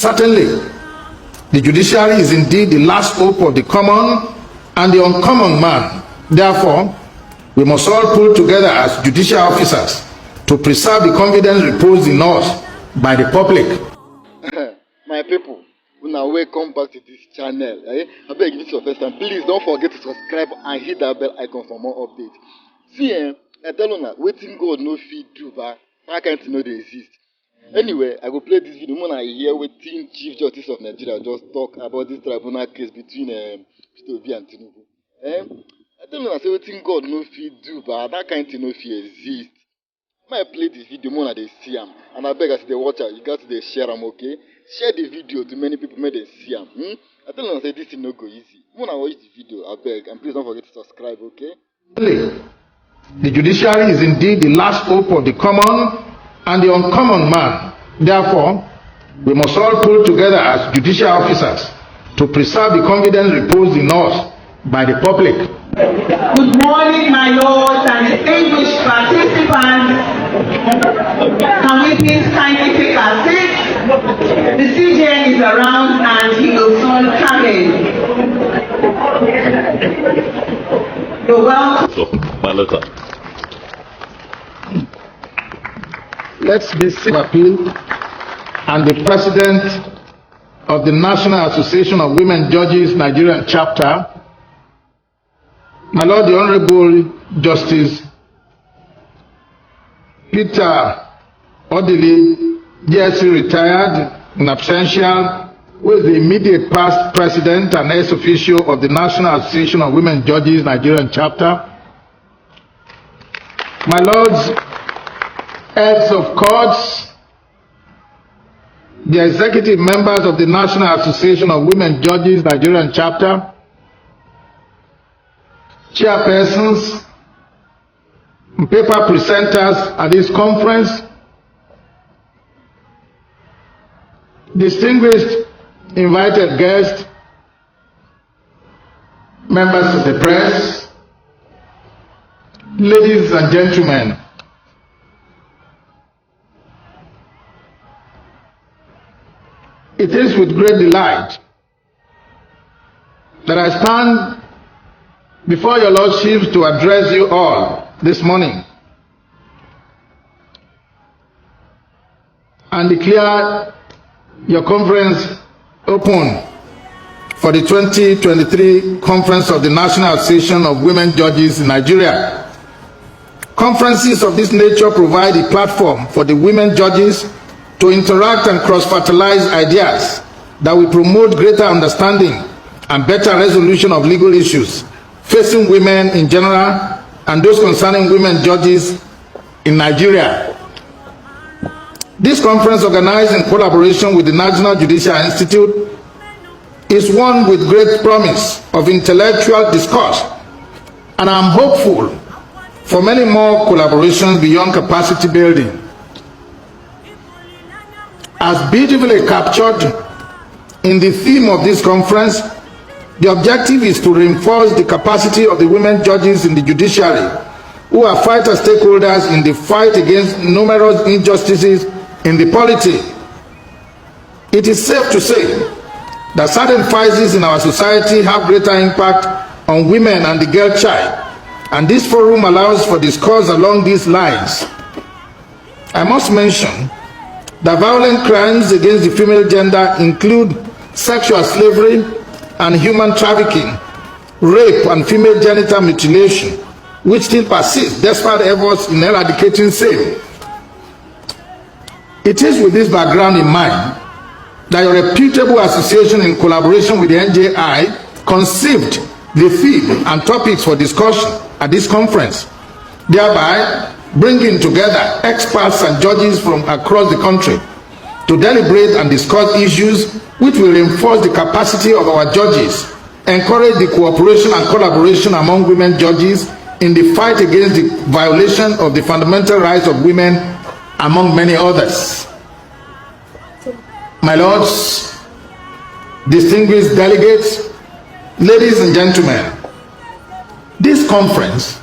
Certainly, the judiciary is indeed the last hope of the common and the uncommon man. Therefore, we must all pull together as judicial officers to preserve the confidence reposed in us by the public. My people, now welcome back to this channel. I beg you, this is your first time. Please don't forget to subscribe and hit that bell icon for more updates. See, I tell you now, waiting God no feed do, but I can't know they exist. Anyway, I will play this video when I hear waiting Chief Justice of Nigeria just talk about this tribunal case between Peter Obi and Tinubu. I tell you now, say waiting God no feed do, but that kind of no fear exist. I play this video more than they see them, and I beg as they watch it, you got to share them, okay? Share the video to many people, make them see them. I tell you, say this is no go easy. When I watch the video, I beg, and please don't forget to subscribe, okay? The judiciary is indeed the last hope of the common and the uncommon man. Therefore, we must all pull together as judicial officers to preserve the confidence reposed in us by the public. Good morning, my lords and distinguished participants. Can we please kindly take our seats? The CJN is around and he will soon come in. You're welcome. Let's be appeal and the president of the National Association of Women Judges Nigerian chapter, my Lord the Honorable Justice Peter Odili, JSC retired in absentia, who is the immediate past president and ex officio of the National Association of Women Judges Nigerian chapter, my lords, heads of courts, the executive members of the National Association of Women Judges Nigerian chapter, chairpersons, and paper presenters at this conference, distinguished invited guests, members of the press, ladies and gentlemen. It is with great delight that I stand before your lordships to address you all this morning and declare your conference open for the 2023 conference of the National Association of Women Judges in Nigeria. Conferences of this nature provide a platform for the women judges to interact and cross-fertilize ideas that will promote greater understanding and better resolution of legal issues facing women in general and those concerning women judges in Nigeria. This conference, organized in collaboration with the National Judicial Institute, is one with great promise of intellectual discourse, and I am hopeful for many more collaborations beyond capacity building. As beautifully captured in the theme of this conference, the objective is to reinforce the capacity of the women judges in the judiciary, who are fighter stakeholders in the fight against numerous injustices in the polity. It is safe to say that certain vices in our society have greater impact on women and the girl child, and this forum allows for discourse along these lines. I must mention that violent crimes against the female gender include sexual slavery and human trafficking, rape and female genital mutilation, which still persist despite efforts in eradicating same. It is with this background in mind that your reputable association, in collaboration with the NJI, conceived the theme and topics for discussion at this conference, thereby bringing together experts and judges from across the country to deliberate and discuss issues which will reinforce the capacity of our judges, encourage the cooperation and collaboration among women judges in the fight against the violation of the fundamental rights of women, among many others. My lords, distinguished delegates, ladies and gentlemen, this conference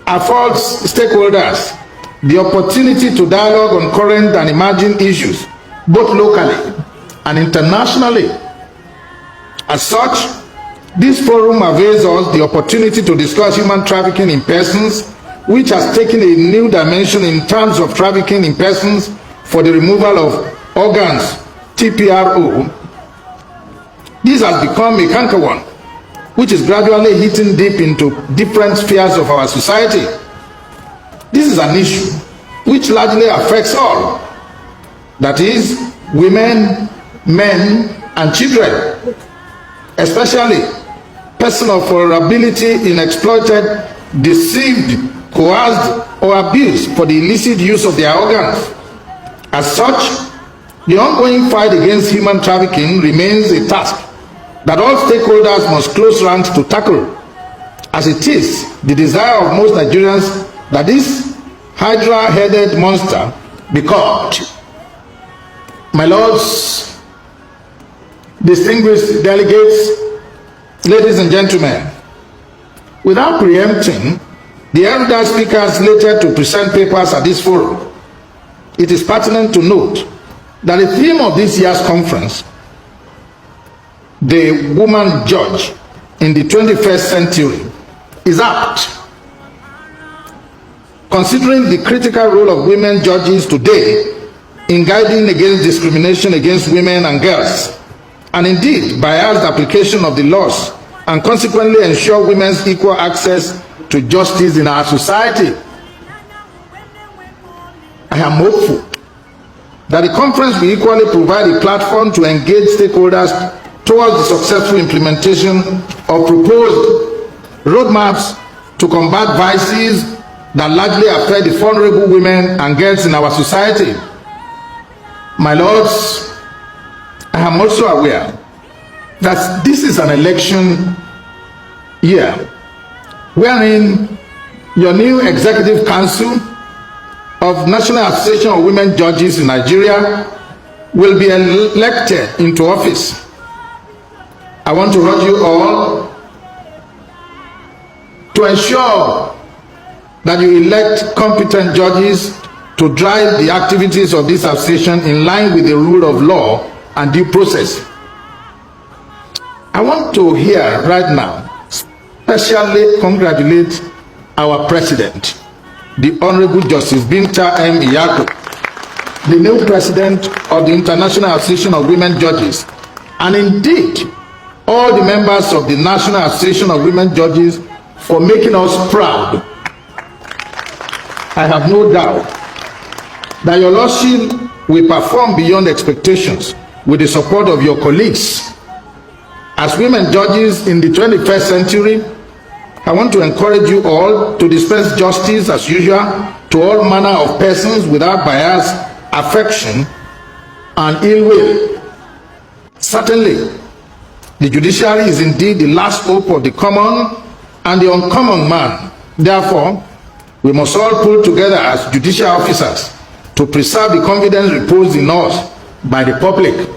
affords stakeholders the opportunity to dialogue on current and emerging issues, both locally and internationally. As such, this forum avails us the opportunity to discuss human trafficking in persons, which has taken a new dimension in terms of trafficking in persons for the removal of organs, TPRO. This has become a canker one, which is gradually hitting deep into different spheres of our society. This is an issue which largely affects all, that is, women, men, and children, especially persons of vulnerability in exploited, deceived, coerced, or abused for the illicit use of their organs. As such, the ongoing fight against human trafficking remains a task that all stakeholders must close ranks to tackle, as it is the desire of most Nigerians that this hydra-headed monster be caught. My lords, distinguished delegates, ladies and gentlemen, without preempting the elder speakers later to present papers at this forum, it is pertinent to note that the theme of this year's conference, the woman judge in the 21st century, is apt, considering the critical role of women judges today in guiding against discrimination against women and girls, and indeed biased application of the laws, and consequently ensure women's equal access to justice in our society. I am hopeful that the conference will equally provide a platform to engage stakeholders towards the successful implementation of proposed roadmaps to combat vices that largely affect the vulnerable women and girls in our society. My lords, I am also aware that this is an election year wherein your new Executive Council of National Association of Women Judges in Nigeria will be elected into office. I want to urge you all to ensure that you elect competent judges to drive the activities of this association in line with the rule of law and due process. I want to here right now especially congratulate our president, the Honorable Justice Binta M. Iyako, the new president of the International Association of Women Judges, and indeed all the members of the National Association of Women Judges for making us proud. I have no doubt that your lordship will perform beyond expectations with the support of your colleagues. As women judges in the 21st century, I want to encourage you all to dispense justice as usual to all manner of persons without bias, affection, and ill will. Certainly, the judiciary is indeed the last hope of the common and the uncommon man. Therefore, we must all pull together as judicial officers to preserve the confidence reposed in us by the public.